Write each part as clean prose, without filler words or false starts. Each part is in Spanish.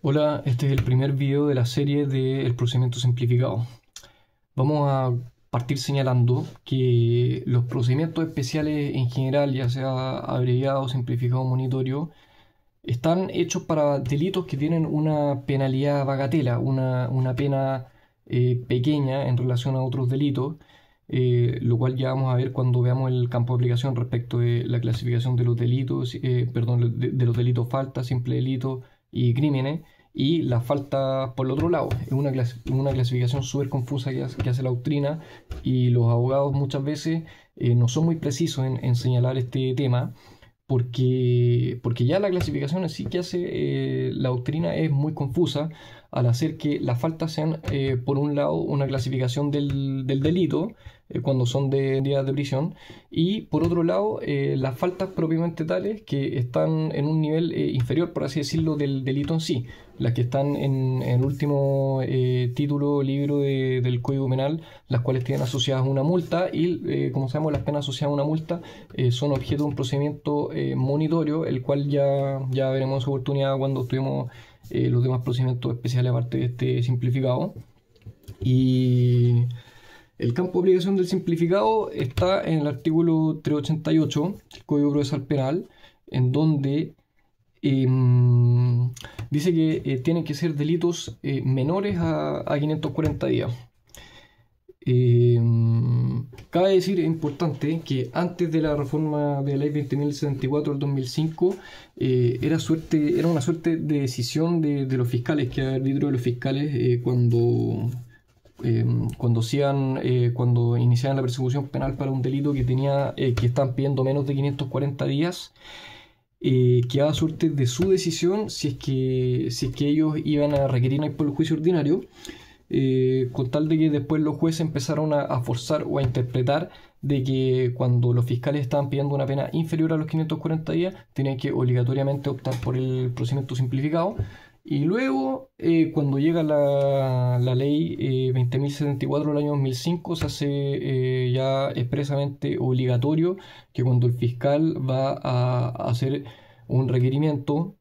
Hola, este es el primer video de la serie del procedimiento simplificado. Vamos a partir señalando que los procedimientos especiales en general, ya sea abreviado, simplificado o monitorio, están hechos para delitos que tienen una penalidad bagatela, una pena pequeña en relación a otros delitos, lo cual ya vamos a ver cuando veamos el campo de aplicación respecto de la clasificación de los delitos, perdón, de los delitos falta, simple delito y crímenes, y las faltas por el otro lado. Es una clasificación súper confusa que hace la doctrina, y los abogados muchas veces no son muy precisos en señalar este tema porque ya la clasificación en sí que hace la doctrina es muy confusa al hacer que las faltas sean, por un lado, una clasificación del delito, cuando son de días de prisión, y por otro lado, las faltas propiamente tales que están en un nivel inferior, por así decirlo, del delito en sí, las que están en el último título, libro del Código Penal, las cuales tienen asociadas una multa y, como sabemos, las penas asociadas a una multa son objeto de un procedimiento monitorio, el cual ya veremos su oportunidad cuando estudiemos los demás procedimientos especiales aparte de este simplificado. Y el campo de aplicación del simplificado está en el artículo 388 del Código Procesal Penal, en donde dice que tienen que ser delitos menores a 540 días. Cabe decir, es importante, que antes de la reforma de la ley 20.074 del 2005 era una suerte de decisión de los fiscales, que arbitrio de los fiscales cuando iniciaban la persecución penal para un delito que estaban pidiendo menos de 540 días. Quedaba suerte de su decisión si es que ellos iban a requerir por el juicio ordinario, con tal de que después los jueces empezaron a forzar o a interpretar de que cuando los fiscales estaban pidiendo una pena inferior a los 540 días, tenían que obligatoriamente optar por el procedimiento simplificado. Y luego, cuando llega la ley 20.074 del año 2005, se hace ya expresamente obligatorio que cuando el fiscal va a hacer un requerimiento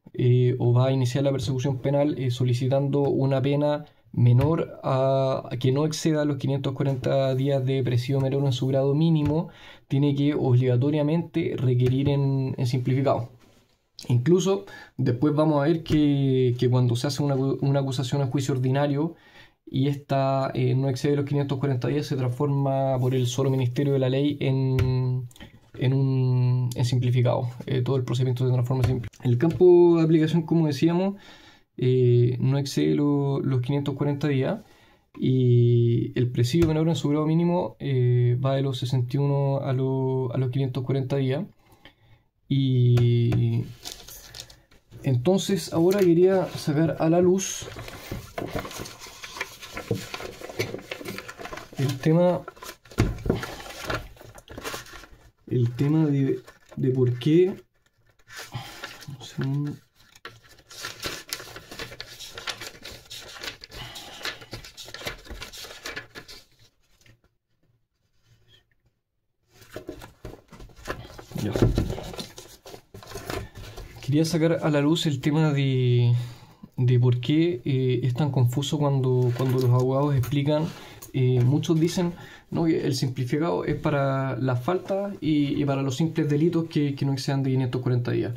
o va a iniciar la persecución penal solicitando una pena menor a que no exceda los 540 días de presidio menor en su grado mínimo, tiene que obligatoriamente requerir en simplificado. Incluso después vamos a ver que cuando se hace una acusación a juicio ordinario y esta no excede los 540 días, se transforma por el solo Ministerio de la Ley en simplificado. Todo el procedimiento se transforma en simple. El campo de aplicación, como decíamos, no excede los 540 días, y el presidio menor en su grado mínimo va de los 61 a los 540 días. Y entonces ahora quería sacar a la luz el tema de por qué. Un segundo. Ya. Quería sacar a la luz el tema de por qué es tan confuso cuando los abogados explican. Muchos dicen, no, el simplificado es para las faltas y para los simples delitos que no excedan de 540 días.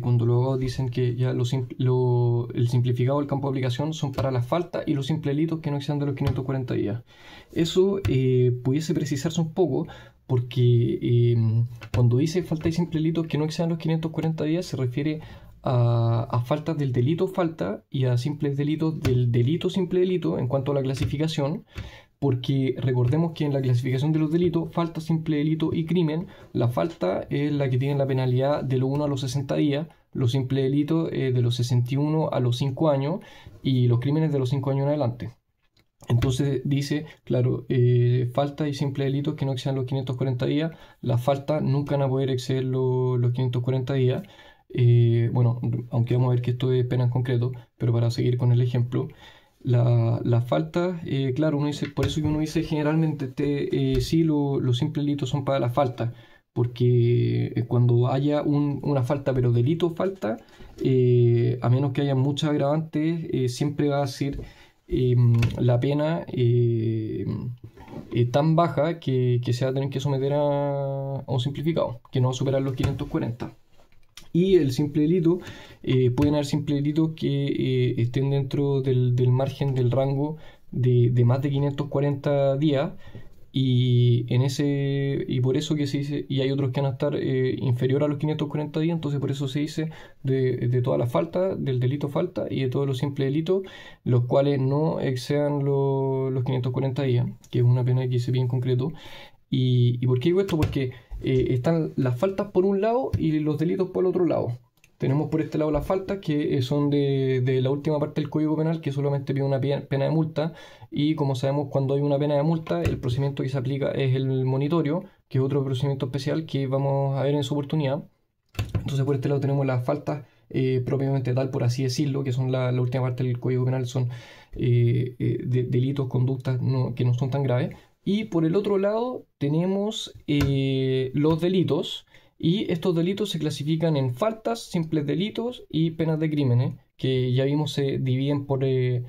Cuando los abogados dicen que ya el simplificado del campo de aplicación son para las faltas y los simples delitos que no excedan de los 540 días. Eso pudiese precisarse un poco, porque cuando dice falta y simple delito que no excedan los 540 días, se refiere a faltas del delito falta y a simples delitos del delito simple delito en cuanto a la clasificación, porque recordemos que en la clasificación de los delitos, falta, simple delito y crimen, la falta es la que tiene la penalidad de los 1 a los 60 días, los simples delitos de los 61 a los 5 años y los crímenes de los 5 años en adelante. Entonces dice, claro, falta y simple delitos que no excedan los 540 días. Las faltas nunca van a poder exceder los 540 días. Bueno, aunque vamos a ver que esto es pena en concreto, pero para seguir con el ejemplo, las faltas, claro, uno dice, por eso que uno dice generalmente sí, los simples delitos son para las faltas, porque cuando haya una falta, pero delito falta, a menos que haya muchos agravantes, siempre va a ser la pena tan baja que se va a tener que someter a un simplificado, que no va a superar los 540. Y el simple delito, pueden haber simples delitos que estén dentro del margen del rango de más de 540 días, y por eso que se dice, y hay otros que van a estar inferior a los 540 días, entonces por eso se dice de todas las faltas, del delito falta y de todos los simples delitos, los cuales no excedan los 540 días, que es una pena que se pide en concreto. ¿Y por qué digo esto? Porque están las faltas por un lado y los delitos por el otro lado. Tenemos por este lado las faltas, que son de la última parte del Código Penal, que solamente pide una pena de multa, y como sabemos, cuando hay una pena de multa, el procedimiento que se aplica es el monitorio, que es otro procedimiento especial que vamos a ver en su oportunidad. Entonces por este lado tenemos las faltas propiamente tal, por así decirlo, que son la última parte del Código Penal, son delitos, conductas que no son tan graves. Y por el otro lado tenemos los delitos, y estos delitos se clasifican en faltas, simples delitos y penas de crímenes, que ya vimos se dividen por el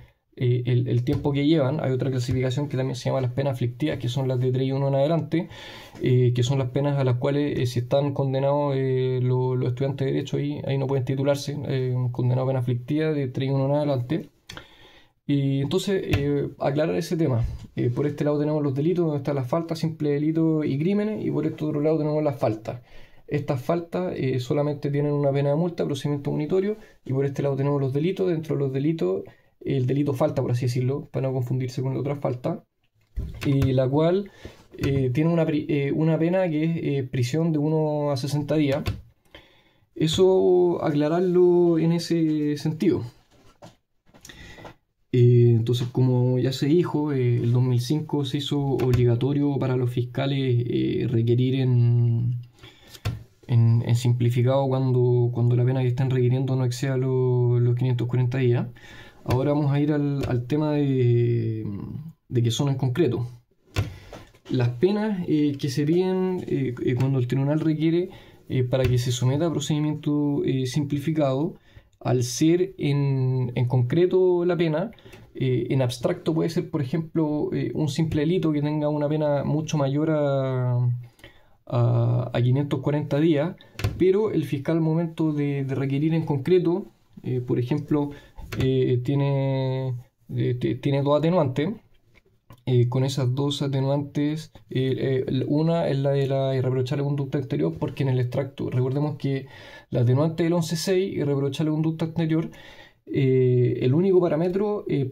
tiempo que llevan. Hay otra clasificación que también se llama las penas aflictivas, que son las de 3 y 1 en adelante, que son las penas a las cuales si están condenados los estudiantes de Derecho, ahí no pueden titularse, condenado a pena aflictiva de 3 y 1 en adelante. Y entonces, aclarar ese tema. Por este lado tenemos los delitos, donde están las faltas, simples delitos y crímenes, y por este otro lado tenemos las faltas. Estas faltas solamente tienen una pena de multa, procedimiento monitorio, y por este lado tenemos los delitos. Dentro de los delitos, el delito falta, por así decirlo, para no confundirse con la otra falta, y la cual tiene una pena que es prisión de 1 a 60 días. Eso, aclararlo en ese sentido. Entonces, como ya se dijo, el 2005 se hizo obligatorio para los fiscales requerir en simplificado cuando la pena que están requiriendo no exceda los 540 días. Ahora vamos a ir al tema de qué son en concreto. Las penas que se piden cuando el tribunal requiere para que se someta a procedimiento simplificado, al ser en concreto la pena, en abstracto puede ser, por ejemplo, un simple delito que tenga una pena mucho mayor a 540 días, pero el fiscal al momento de requerir en concreto, por ejemplo, tiene dos atenuantes. Con esas dos atenuantes, una es la de la irreprochable conducta exterior, porque en el extracto, recordemos que la atenuante del 11.6, irreprochable conducta exterior, el único parámetro el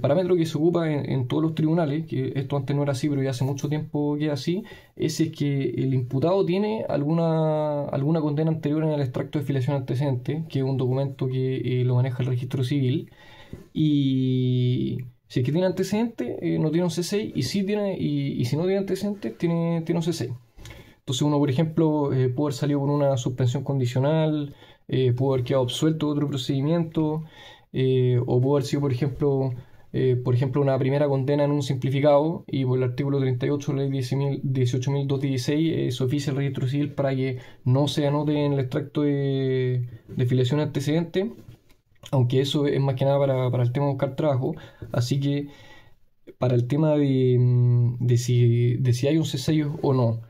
parámetro que se ocupa en todos los tribunales, que esto antes no era así, pero ya hace mucho tiempo que es así, es que el imputado tiene alguna condena anterior en el extracto de filiación antecedente, que es un documento que lo maneja el registro civil, y si es que tiene antecedentes, no tiene un C6, y si no tiene antecedentes, tiene un C6. Entonces uno, por ejemplo, puede haber salido con una suspensión condicional, pudo haber quedado absuelto de otro procedimiento, o pudo haber sido, por ejemplo, una primera condena en un simplificado, y por el artículo 38 de la ley 18.216 se oficia el registro civil para que no se anote en el extracto de filiación antecedente, aunque eso es más que nada para el tema de buscar trabajo. Así que para el tema de si hay un C6 o no,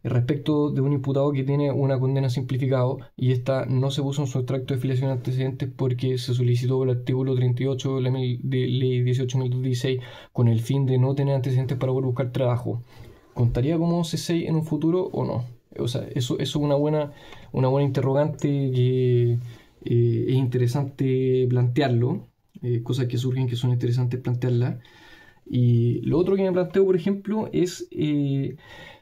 respecto de un imputado que tiene una condena simplificado y esta no se puso en su extracto de filiación antecedentes porque se solicitó el artículo 38 de la ley 18.216 con el fin de no tener antecedentes para poder buscar trabajo, ¿contaría como un C6 en un futuro o no? O sea, eso es una buena interrogante que es interesante plantearlo, cosas que surgen que son interesantes plantearlas. Y lo otro que me planteo, por ejemplo, es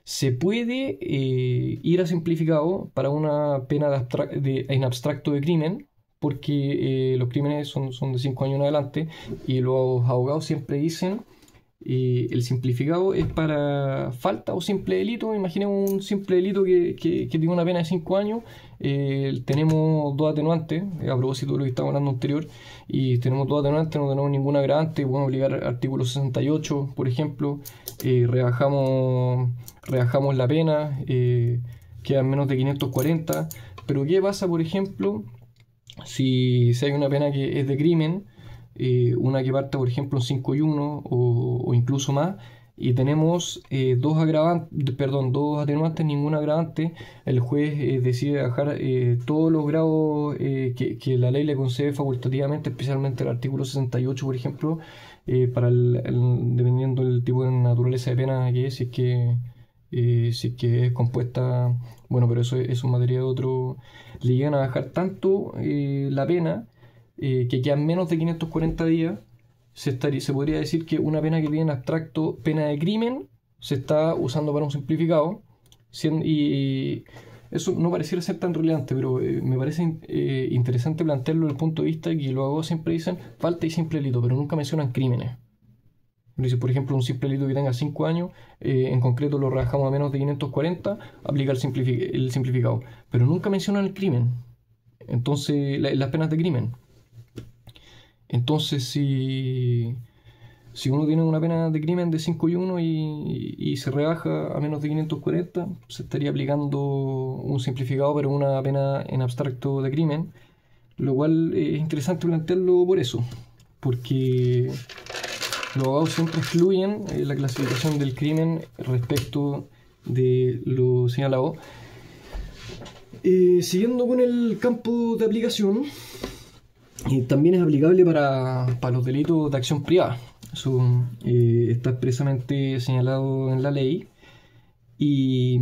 ¿se puede ir a simplificado para una pena en abstracto de crimen? Porque los crímenes son de 5 años en adelante, y los abogados siempre dicen El simplificado es para falta o simple delito. Imaginemos un simple delito que tiene una pena de 5 años. Tenemos dos atenuantes, a propósito de lo que estábamos hablando anterior, y tenemos dos atenuantes, no tenemos ninguna agravante. Podemos aplicar artículo 68, por ejemplo. Rebajamos la pena, quedan menos de 540. Pero ¿qué pasa, por ejemplo, si hay una pena que es de crimen? Una que parte, por ejemplo, en 5 y 1 o incluso más, y tenemos dos atenuantes, ningún agravante. El juez decide bajar todos los grados que la ley le concede facultativamente, especialmente el artículo 68, por ejemplo, dependiendo del tipo de naturaleza de pena que es, si es que es compuesta, bueno, pero eso es materia de otro. Le llegan a bajar tanto la pena que quedan menos de 540 días. Se podría decir que una pena que tiene en abstracto pena de crimen se está usando para un simplificado, y eso no pareciera ser tan relevante, pero me parece interesante plantearlo desde el punto de vista que los abogados siempre dicen falta y simple delito, pero nunca mencionan crímenes. Dice, por ejemplo, un simple delito que tenga 5 años, en concreto lo rebajamos a menos de 540, aplica el simplificado, pero nunca mencionan el crimen. Entonces, las penas de crimen. Entonces, si uno tiene una pena de crimen de 5 y 1 y se rebaja a menos de 540, se estaría aplicando un simplificado, pero una pena en abstracto de crimen, lo cual es interesante plantearlo por eso, porque los abogados siempre excluyen la clasificación del crimen respecto de lo señalado. Siguiendo con el campo de aplicación, también es aplicable para los delitos de acción privada. Eso está expresamente señalado en la ley. Y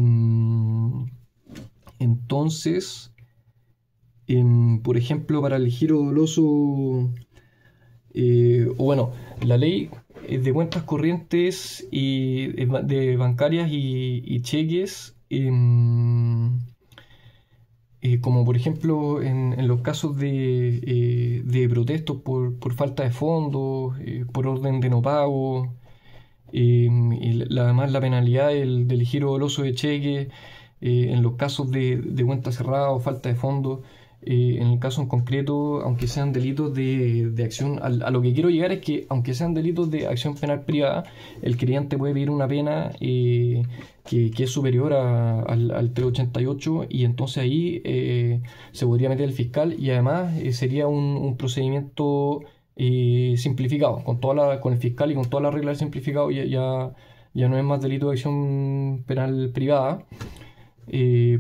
entonces, por ejemplo, para el giro doloso, la ley de cuentas corrientes y de bancarias y cheques, como por ejemplo en los casos de protestos por falta de fondos, por orden de no pago, y además la penalidad del giro doloso de cheque, en los casos de cuenta cerrada o falta de fondos. En el caso en concreto, aunque sean delitos de acción, a lo que quiero llegar es que aunque sean delitos de acción penal privada, el querellante puede pedir una pena que es superior al 388, y entonces ahí se podría meter el fiscal, y además sería un procedimiento simplificado, con el fiscal y con todas las reglas del simplificado. Ya no es más delito de acción penal privada.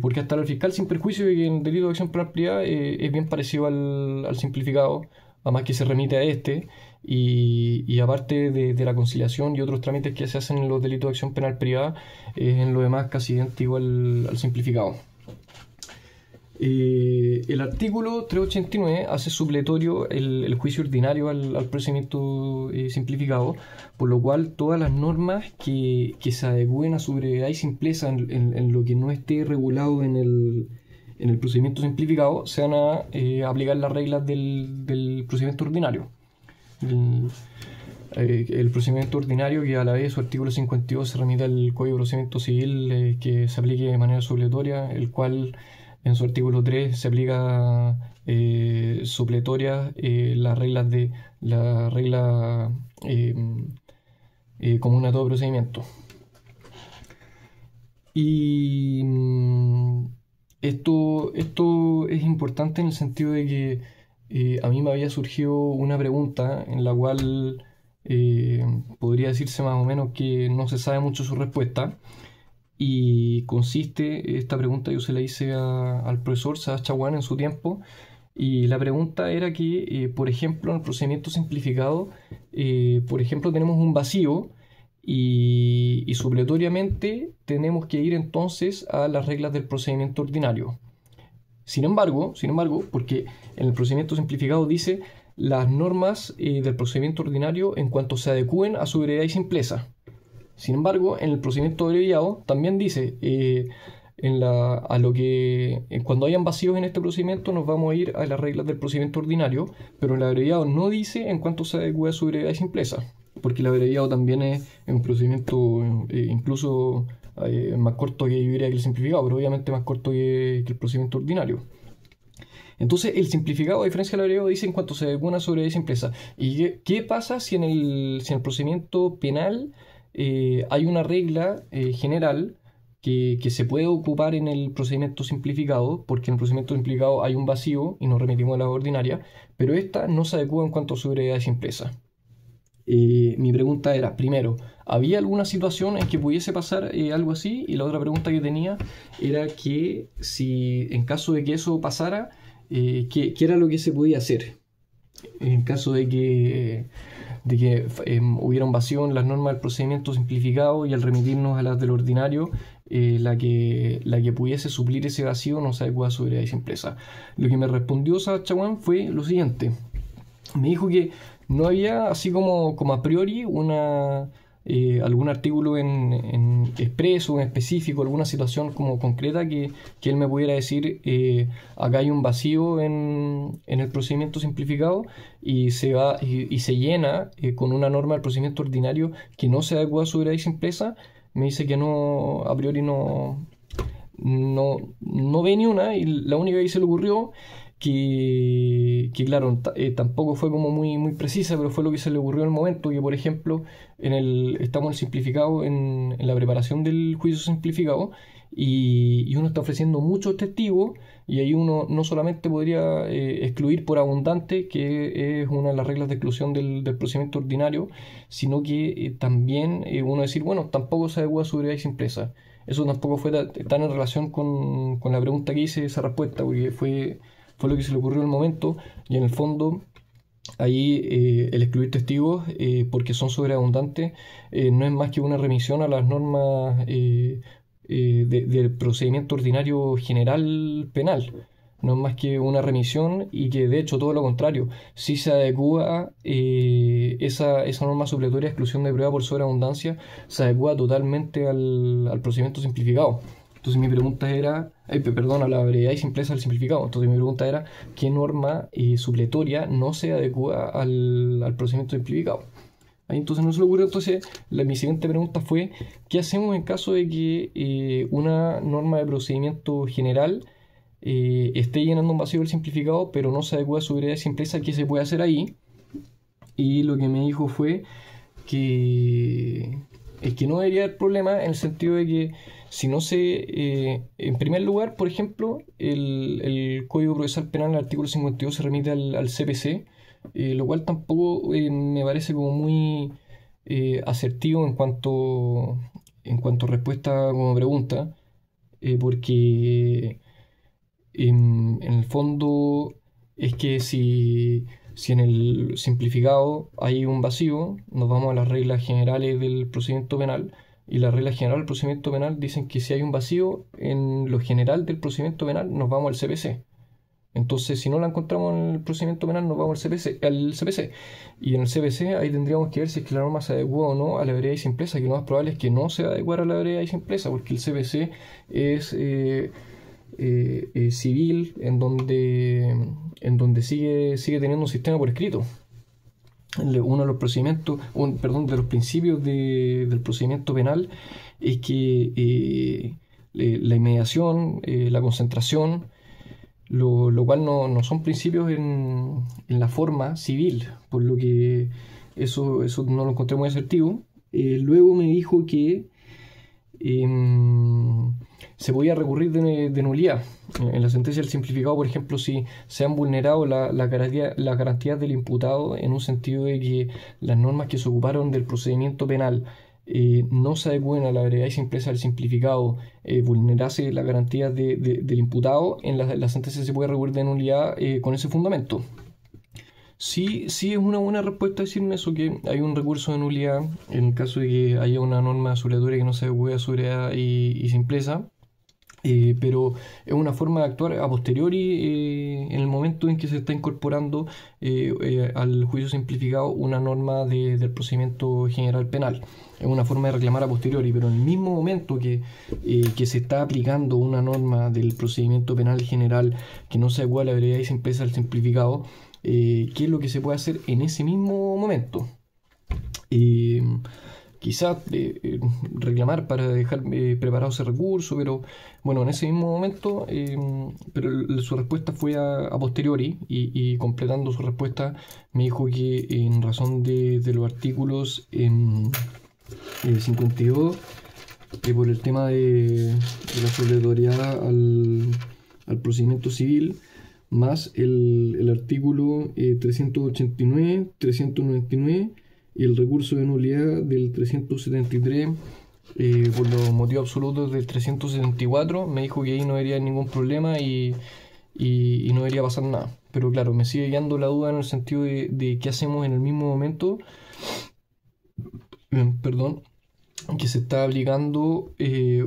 Porque hasta el fiscal, sin perjuicio de que el delito de acción penal privada es bien parecido al simplificado, además que se remite a este, y aparte de la conciliación y otros trámites que se hacen en los delitos de acción penal privada, en lo demás casi idéntico al simplificado. El artículo 389 hace supletorio el juicio ordinario al procedimiento simplificado, por lo cual todas las normas que se adecúen a su brevedad y simpleza en lo que no esté regulado en el procedimiento simplificado se van a aplicar las reglas del procedimiento ordinario. El procedimiento ordinario, que a la vez su artículo 52 se remite al Código de Procedimiento Civil, que se aplique de manera supletoria, el cual en su artículo 3 se aplica supletoria la regla común a todo procedimiento. Y esto es importante en el sentido de que a mí me había surgido una pregunta en la cual podría decirse más o menos que no se sabe mucho su respuesta. Y consiste, esta pregunta yo se la hice al profesor Saad Chawan en su tiempo, y la pregunta era que, por ejemplo, en el procedimiento simplificado, por ejemplo, tenemos un vacío y supletoriamente tenemos que ir entonces a las reglas del procedimiento ordinario. Sin embargo, porque en el procedimiento simplificado dice las normas del procedimiento ordinario en cuanto se adecúen a su brevedad y simpleza. Sin embargo, en el procedimiento abreviado también dice cuando hayan vacíos en este procedimiento nos vamos a ir a las reglas del procedimiento ordinario, pero en el abreviado no dice en cuanto se adecúe a su brevedad y simpleza. porque el abreviado también es un procedimiento incluso más corto que yo diría que el simplificado, pero obviamente más corto que el procedimiento ordinario. Entonces, el simplificado, a diferencia del abreviado, dice en cuanto se adecua una sobriedad y simpleza. ¿Y qué pasa si en el procedimiento penal hay una regla general que se puede ocupar en el procedimiento simplificado? Porque en el procedimiento simplificado hay un vacío y nos remitimos a la ordinaria, pero esta no se adecua en cuanto a sobriedad y simpleza. Mi pregunta era, primero, ¿había alguna situación en que pudiese pasar algo así? Y la otra pregunta que tenía era que si en caso de que eso pasara, ¿qué era lo que se podía hacer? En caso de que hubiera un vacío en las normas del procedimiento simplificado y al remitirnos a las del ordinario, la que pudiese suplir ese vacío no se adecua a sobriedad y simpleza. Lo que me respondió Sachawan fue lo siguiente. Me dijo que no había así como a priori algún artículo en expreso, en específico, alguna situación como concreta que él me pudiera decir acá hay un vacío en el procedimiento simplificado y se llena con una norma del procedimiento ordinario que no se adecua a sobriedad y simpleza. Me dice que no, a priori no ve ni una, y la única que se le ocurrió que claro, tampoco fue como muy precisa, pero fue lo que se le ocurrió en el momento, que por ejemplo estamos en el simplificado, en la preparación del juicio simplificado, y uno está ofreciendo muchos testigos, y ahí uno no solamente podría excluir por abundante, que es una de las reglas de exclusión del procedimiento ordinario, sino que también uno decir, bueno, tampoco se adecua a sobriedad y simpleza. Eso tampoco fue tan en relación con la pregunta que hice, esa respuesta, porque fue lo que se le ocurrió en el momento, y en el fondo ahí el excluir testigos porque son sobreabundantes no es más que una remisión a las normas del procedimiento ordinario general penal. No es más que una remisión, y que de hecho todo lo contrario, si se adecua esa norma supletoria de exclusión de prueba por sobreabundancia, se adecua totalmente al procedimiento simplificado. Entonces mi pregunta era, perdón, a la brevedad y simpleza del simplificado. Entonces mi pregunta era, ¿qué norma supletoria no se adecua al procedimiento simplificado? Ahí entonces no se le ocurrió. Entonces mi siguiente pregunta fue, ¿qué hacemos en caso de que una norma de procedimiento general esté llenando un vacío del simplificado, pero no se adecua a su brevedad y simpleza? ¿Qué se puede hacer ahí? Y lo que me dijo fue que no debería haber problema, en el sentido de que si no en primer lugar, por ejemplo, el Código Procesal Penal, el artículo 52, se remite al CPC, lo cual tampoco me parece como muy asertivo en cuanto a respuesta como pregunta, porque en el fondo es que si en el simplificado hay un vacío, nos vamos a las reglas generales del procedimiento penal, y las reglas generales del procedimiento penal dicen que si hay un vacío en lo general del procedimiento penal, nos vamos al CPC. Entonces, si no la encontramos en el procedimiento penal, nos vamos al CPC. Y en el CPC ahí tendríamos que ver si es que la norma se adecua o no a la brevedad y simpleza, que lo más probable es que no se adecuara a la brevedad y simpleza, porque el CPC es civil, en donde sigue teniendo un sistema por escrito. Uno de los procedimientos, de los principios del procedimiento penal es que la inmediación, la concentración, lo cual no son principios en la forma civil, por lo que eso no lo encontré muy asertivo. Luego me dijo que se podía recurrir de nulidad. En la sentencia del simplificado, por ejemplo, si se han vulnerado la garantía del imputado, en un sentido de que las normas que se ocuparon del procedimiento penal no se adecúen a la brevedad y simpleza del simplificado, vulnerase la garantía del imputado, en la sentencia se puede recurrir de nulidad con ese fundamento. Sí, es una buena respuesta decirme eso, que hay un recurso de nulidad en el caso de que haya una norma supletoria que no se adecue a sobriedad y simpleza, pero es una forma de actuar a posteriori en el momento en que se está incorporando al juicio simplificado una norma del procedimiento general penal. Es una forma de reclamar a posteriori, pero en el mismo momento que se está aplicando una norma del procedimiento penal general que no se adecua a la brevedad y simpleza del simplificado, ¿qué es lo que se puede hacer en ese mismo momento? Y quizás reclamar para dejar preparado ese recurso, pero bueno, en ese mismo momento, pero su respuesta fue a posteriori y completando su respuesta me dijo que en razón de los artículos 52, por el tema de la supletoriedad al procedimiento civil, más el artículo 389, 399 y el recurso de nulidad del 373, por los motivos absolutos del 374, me dijo que ahí no habría ningún problema y no debería pasar nada. Pero claro, me sigue guiando la duda en el sentido de qué hacemos en el mismo momento, perdón, que se está aplicando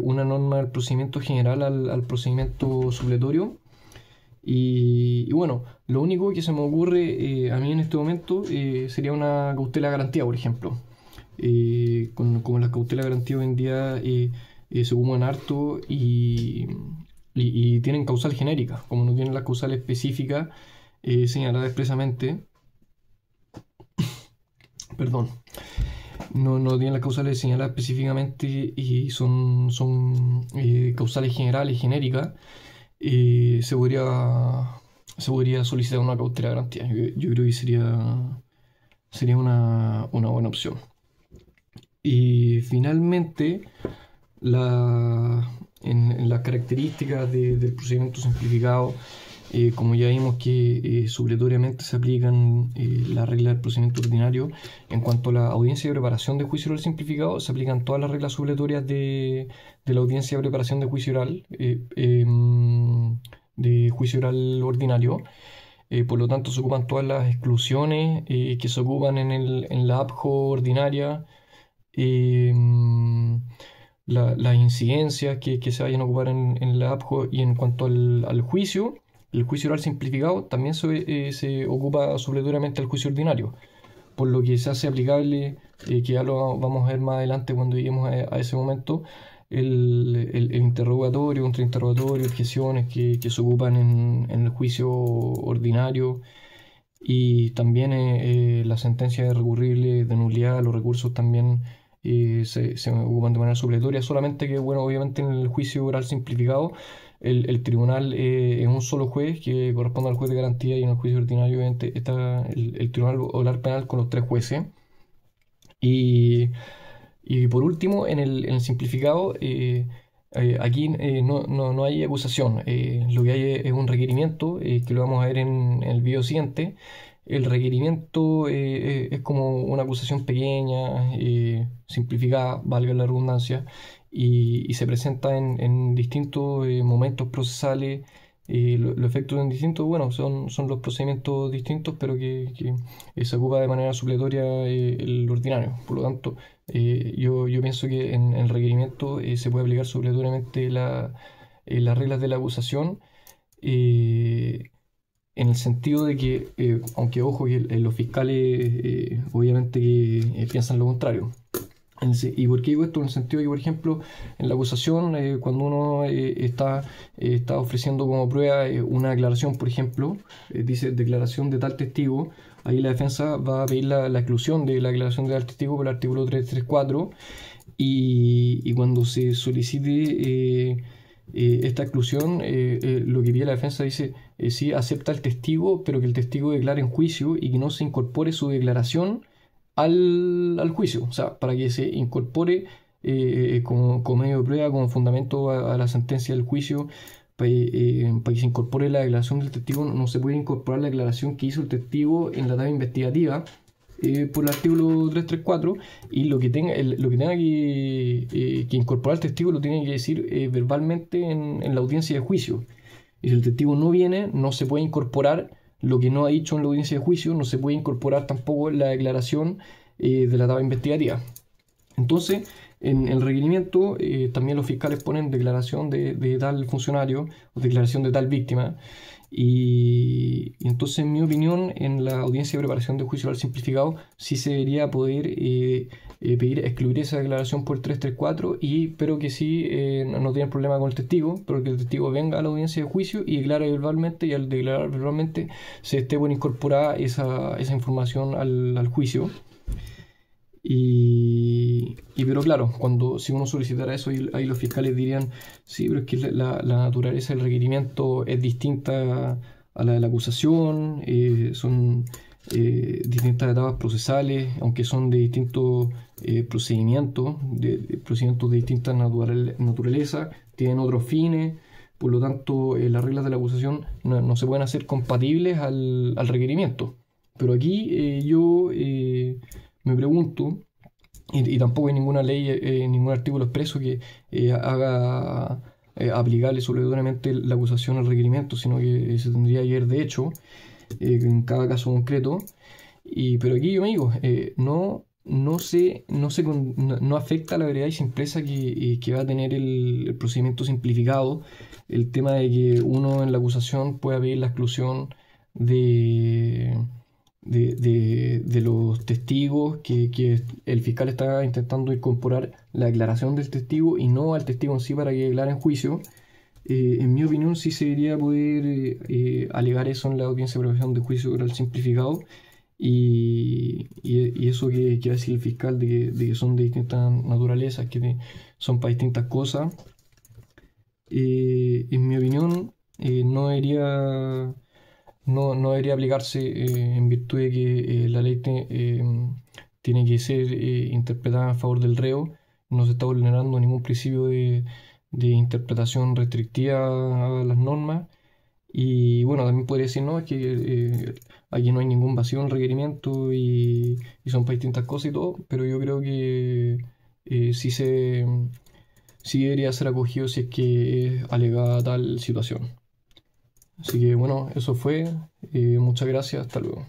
una norma del procedimiento general al procedimiento supletorio. Y bueno, lo único que se me ocurre a mí en este momento sería una cautela garantía, por ejemplo. Como las cautelas garantías hoy en día se ocupan harto y tienen causal genérica, como no tienen la causal específica señalada expresamente. Perdón. No tienen las causales señaladas específicamente y son causales generales, genéricas. Se podría solicitar una cautela de garantía. Yo creo que sería una buena opción. Y finalmente, en las características del procedimiento simplificado, como ya vimos que supletoriamente se aplican las reglas del procedimiento ordinario, en cuanto a la audiencia de preparación de juicio oral simplificado, se aplican todas las reglas supletorias de la audiencia de preparación de juicio oral, de juicio oral ordinario. Por lo tanto, se ocupan todas las exclusiones que se ocupan en la APJO ordinaria, las incidencias que se vayan a ocupar en la APJO, y en cuanto al juicio. El juicio oral simplificado también se ocupa supletoriamente al juicio ordinario, por lo que se hace aplicable, que ya lo vamos a ver más adelante cuando lleguemos a ese momento, el interrogatorio, contrainterrogatorio, objeciones que se ocupan en el juicio ordinario, y también la sentencia de recurrible de nulidad, los recursos también se ocupan de manera supletoria, solamente que, bueno, obviamente en el juicio oral simplificado el tribunal es un solo juez que corresponde al juez de garantía, y en el juicio ordinario obviamente está el tribunal oral penal con los 3 jueces. Y por último, en el simplificado, aquí no hay acusación. Lo que hay es un requerimiento, que lo vamos a ver en el video siguiente. El requerimiento es como una acusación pequeña, simplificada, valga la redundancia, y se presenta en distintos momentos procesales. Los efectos en distintos, bueno, son los procedimientos distintos, pero que se ocupa de manera supletoria el ordinario. Por lo tanto, yo pienso que en el requerimiento se puede aplicar supletoriamente las reglas de la acusación, en el sentido de que, aunque ojo que los fiscales obviamente que piensan lo contrario. ¿Y por qué digo esto? En el sentido de que, por ejemplo, en la acusación, cuando uno está ofreciendo como prueba una declaración, por ejemplo, dice declaración de tal testigo, ahí la defensa va a pedir la exclusión de la declaración de tal testigo por el artículo 334, y cuando se solicite esta exclusión, lo que pide la defensa dice, sí, acepta el testigo, pero que el testigo declare en juicio y que no se incorpore su declaración al juicio, o sea, para que se incorpore como medio de prueba, como fundamento a la sentencia del juicio, para que se incorpore la declaración del testigo. No se puede incorporar la declaración que hizo el testigo en la etapa investigativa por el artículo 334, y lo que tenga que incorporar el testigo lo tiene que decir verbalmente en la audiencia de juicio. Y si el testigo no viene, no se puede incorporar lo que no ha dicho en la audiencia de juicio, no se puede incorporar tampoco la declaración de la etapa investigativa. Entonces, en el requerimiento también los fiscales ponen declaración de tal funcionario o declaración de tal víctima. Y entonces, en mi opinión, en la audiencia de preparación de juicio oral simplificado sí se debería poder pedir excluir esa declaración por el 334, pero que sí no tienen problema con el testigo, pero que el testigo venga a la audiencia de juicio y declare verbalmente, y al declarar verbalmente se esté por incorporar esa información al juicio. Pero claro, si uno solicitara eso, ahí los fiscales dirían, sí, pero es que la naturaleza del requerimiento es distinta a la de la acusación, son distintas etapas procesales, aunque son de distintos procedimientos, procedimientos de distinta naturaleza, tienen otros fines, por lo tanto las reglas de la acusación no se pueden hacer compatibles al requerimiento. Pero aquí yo me pregunto, y tampoco hay ninguna ley, ningún artículo expreso que haga aplicable obligatoriamente la acusación al requerimiento, sino que se tendría que ir de hecho en cada caso concreto. Pero aquí yo me digo, no afecta la veredad y simpleza que va a tener el procedimiento simplificado, el tema de que uno en la acusación pueda pedir la exclusión de los testigos, que el fiscal está intentando incorporar la declaración del testigo y no al testigo en sí para que declare en juicio. En mi opinión, sí se debería poder alegar eso en la audiencia de preparación de juicio oral simplificado, y eso que va a decir el fiscal de que son de distintas naturalezas, que son para distintas cosas, en mi opinión, no debería aplicarse en virtud de que la ley tiene que ser interpretada a favor del reo. No se está vulnerando ningún principio de interpretación restrictiva a las normas. Y bueno, también podría decir, no, es que aquí no hay ningún vacío en el requerimiento y son para distintas cosas y todo, pero yo creo que sí debería ser acogido si es que es alegada tal situación. Así que bueno, eso fue. Muchas gracias, hasta luego.